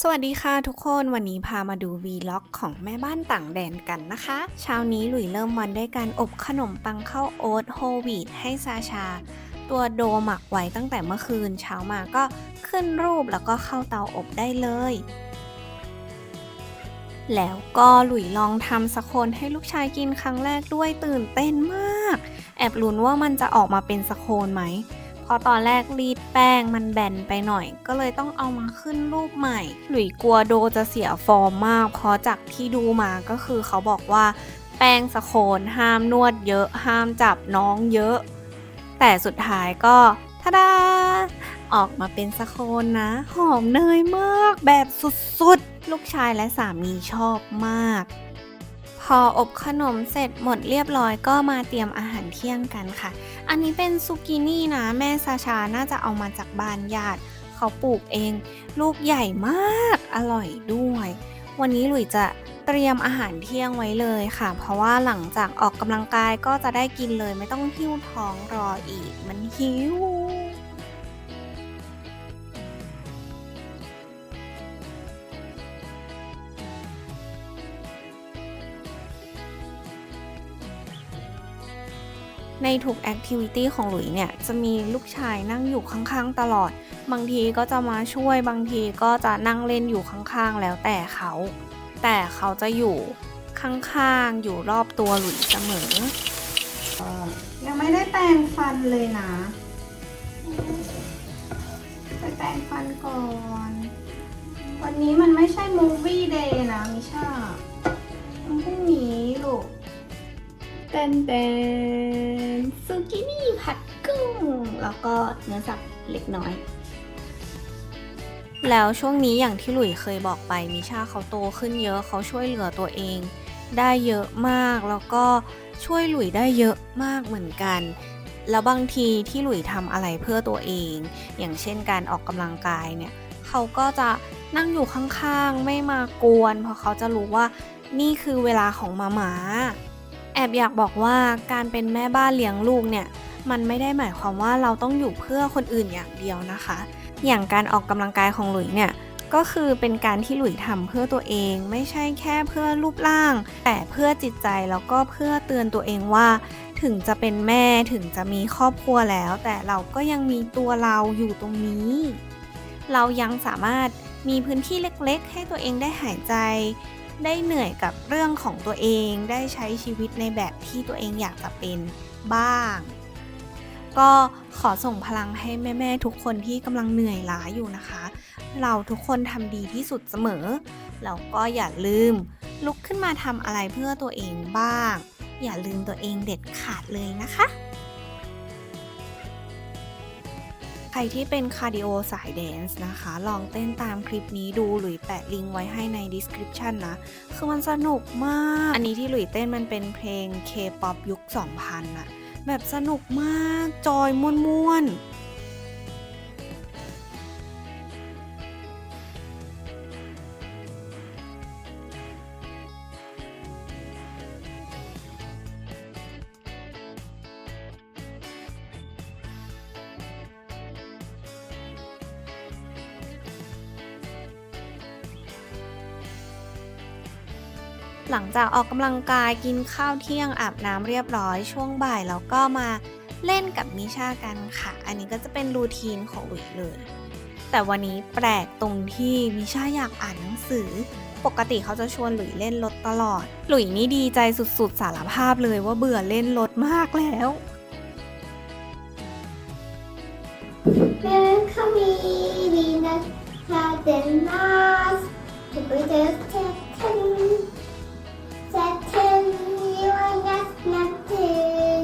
สวัสดีค่ะทุกคนวันนี้พามาดูวีล็อกของแม่บ้านต่างแดนกันนะคะเช้านี้หลุยเริ่มวันด้วยการอบขนมปังข้าวโอ๊ตโฮลวีตให้ซาชาตัวโดหมักไว้ตั้งแต่เมื่อคืนเช้ามาก็ขึ้นรูปแล้วก็เข้าเตาอบได้เลยแล้วก็หลุยลองทำสโคนให้ลูกชายกินครั้งแรกด้วยตื่นเต้นมากแอบลุ้นว่ามันจะออกมาเป็นสโคนไหมเพราะตอนแรกรีดแป้งมันแบนไปหน่อยก็เลยต้องเอามาขึ้นรูปใหม่หลุยกลัวโดจะเสียฟอร์มมากเพราะจากที่ดูมาก็คือเขาบอกว่าแป้งสโคนห้ามนวดเยอะห้ามจับน้องเยอะแต่สุดท้ายก็ทะดาออกมาเป็นสโคนนะหอมเนยมากแบบสุดๆลูกชายและสามีชอบมากพออบขนมเสร็จหมดเรียบร้อยก็มาเตรียมอาหารเที่ยงกันค่ะ อันนี้เป็นซูกินี่นะแม่ซาชาน่าจะเอามาจากบ้านญาติเขาปลูกเองลูกใหญ่มากอร่อยด้วยวันนี้หลุยจะเตรียมอาหารเที่ยงไว้เลยค่ะเพราะว่าหลังจากออกกำลังกายก็จะได้กินเลยไม่ต้องหิ้วท้องรออีกมันหิว ในทุกแอคทิวิตี้ของหลุยเนี่ยจะมีลูกชายนั่งอยู่ข้างๆตลอดบางทีก็จะมาช่วยบางทีก็จะนั่งเล่นอยู่ข้างๆแล้วแต่เขาแต่เขาจะอยู่ข้างๆอยู่รอบตัวหลุยเสมอยังไม่ได้แปรงฟันเลยนะไปแปรงฟันก่อนวันนี้มันไม่ใช่มูฟวี่เดย์นะมิชามันพรุ่งนี้ลูก เป็นซูกินี่ผัดกุ้งแล้วก็เนื้อสับเล็กน้อยแล้วช่วงนี้อย่างที่หลุยเคยบอกไปมิชาเขาโตขึ้นเยอะเขาช่วยเหลือตัวเองได้เยอะมากแล้วก็ช่วยหลุยได้เยอะมากเหมือนกันแล้วบางทีที่หลุยทำอะไรเพื่อตัวเองอย่างเช่นการออกกำลังกายเนี่ยเขาก็จะนั่งอยู่ข้างๆไม่มากวนเพราะเขาจะรู้ว่านี่คือเวลาของมาม่า แอบอยากบอกว่าการเป็นแม่บ้านเลี้ยงลูกเนี่ยมันไม่ได้หมายความว่าเราต้องอยู่เพื่อคนอื่นอย่างเดียวนะคะอย่างการออกกำลังกายของหลุยเนี่ยก็คือเป็นการที่หลุยทำเพื่อตัวเองไม่ใช่แค่เพื่อรูปร่างแต่เพื่อจิตใจแล้วก็เพื่อเตือนตัวเองว่าถึงจะเป็นแม่ถึงจะมีครอบครัวแล้วแต่เราก็ยังมีตัวเราอยู่ตรงนี้เรายังสามารถมีพื้นที่เล็กๆให้ตัวเองได้หายใจ ได้เหนื่อยกับเรื่องของตัวเองได้ใช้ชีวิตในแบบที่ตัวเองอยากจะเป็นบ้างก็ขอส่งพลังให้แม่ๆทุกคนที่กำลังเหนื่อยล้าอยู่นะคะเราทุกคนทำดีที่สุดเสมอแล้วก็อย่าลืมลุกขึ้นมาทำอะไรเพื่อตัวเองบ้างอย่าลืมตัวเองเด็ดขาดเลยนะคะ ใครที่เป็นคาร์ดิโอสายแดนซ์นะคะลองเต้นตามคลิปนี้ดูหลุยแปะลิงก์ไว้ให้ใน description นะคือมันสนุกมากอันนี้ที่หลุยเต้นมันเป็นเพลง K-pop ยุค 2000น่ะแบบสนุกมากจอยม่วนๆ หลังจากออกกำลังกายกินข้าวเที่ยงอาบน้ำเรียบร้อยช่วงบ่ายแล้วก็มาเล่นกับมิชากันค่ะอันนี้ก็จะเป็นรูทีนของหลุยเลยแต่วันนี้แปลกตรงที่มิชาอยากอ่านหนังสือปกติเขาจะชวนหลุยเล่นรถตลอดหลุยนี่ดีใจสุดๆสารภาพเลยว่าเบื่อเล่นรถมากแล้ว Velkommen Cadenas to British Saturn you are just nothing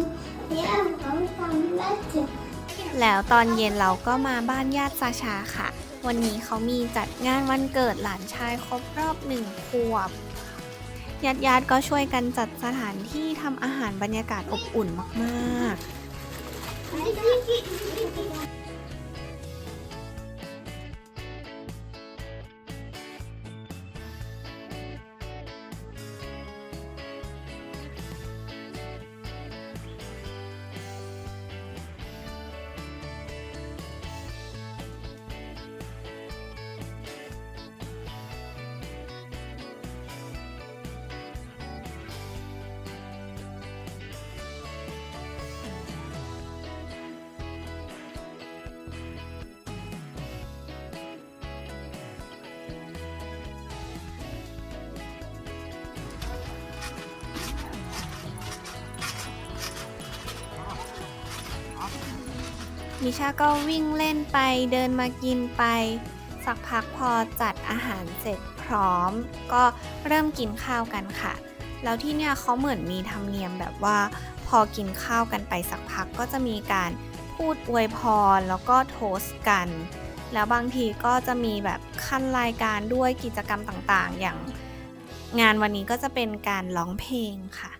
yeah I'm nothing แล้วตอนเย็นเราก็มาบ้านญาติซาชาค่ะ วันนี้เขามีจัดงานวันเกิดหลานชายครบรอบ1 ขวบ ญาติก็ช่วยกันจัดสถานที่ทำอาหารบรรยากาศอบอุ่นมากๆ มิชาก็วิ่งเล่นไปเดินมากินไปสักพักพอจัดอาหารเสร็จพร้อมก็เริ่มกินข้าวกันค่ะแล้วที่เนี่ยเขาเหมือนมีธรรมเนียมแบบว่าพอกินข้าวกันไปสักพักก็จะมีการพูดอวยพรแล้วก็โทสต์กันแล้วบางทีก็จะมีแบบขั้นรายการด้วยกิจกรรมต่างๆอย่างงานวันนี้ก็จะเป็นการร้องเพลงค่ะ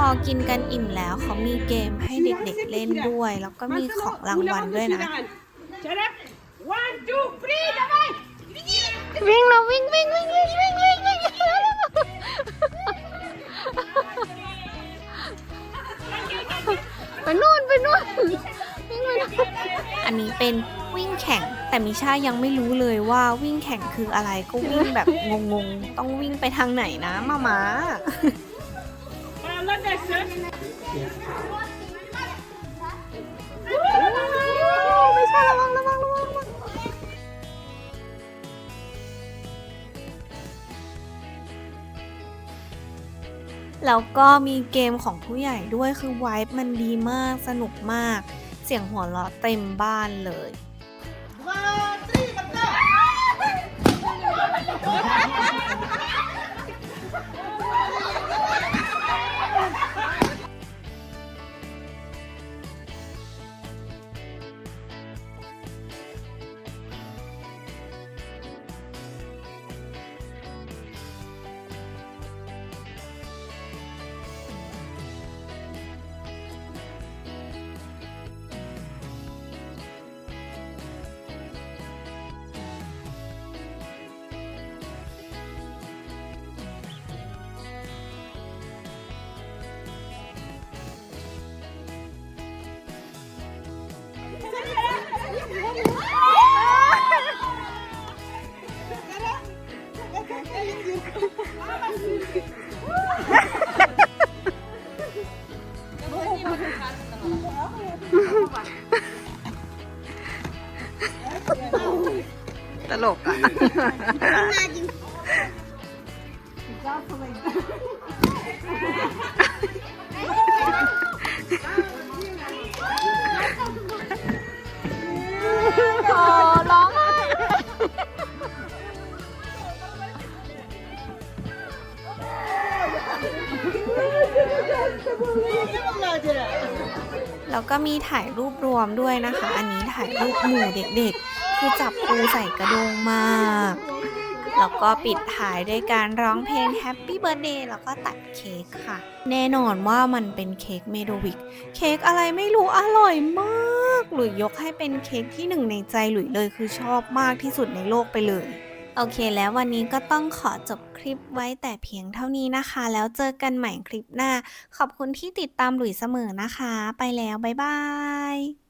พอกินกันอิ่มแล้วเขามีเกมให้เด็กๆเล่นด้วยแล้วก็มีของรางวัลด้วยนะวิ่งนะวิ่งวิ่งวิ่งวิ่งวิ่งวิ่งวิ่งไปนู่นไปนู่นวิ่งไปนู่นอันนี้เป็นวิ่งแข่งแต่มิชายังไม่รู้เลยว่าวิ่งแข่งคืออะไรก็วิ่งแบบงงๆต้องวิ่งไปทางไหนนะมา ไม่ใช่ระวังแล้วก็มีเกมของผู้ใหญ่ด้วยคือไวบ์มันดีมากสนุกมากเสียงหัวเราะเต็มบ้านเลย ตลกอ่ะ โอ้ร้องไห้ แล้วก็มีถ่ายรูปรวมด้วยนะคะ อันนี้ถ่ายรูปหมู่เด็กๆ คือจับปูใส่กระดงมาก แล้วก็ปิดท้ายด้วยการร้องเพลง Happy Birthday แล้วก็ตัดเค้กค่ะ แน่นอนว่ามันเป็นเค้กเมโดวิก เค้กอะไรไม่รู้อร่อยมาก หลุยยกให้เป็นเค้กที่หนึ่งในใจหลุยเลยคือชอบมากที่สุดในโลกไปเลย โอเคแล้ววันนี้ก็ต้องขอจบคลิปไว้แต่เพียงเท่านี้นะคะ แล้วเจอกันใหม่คลิปหน้า ขอบคุณที่ติดตามหลุยเสมอนะคะ ไปแล้วบ๊ายบาย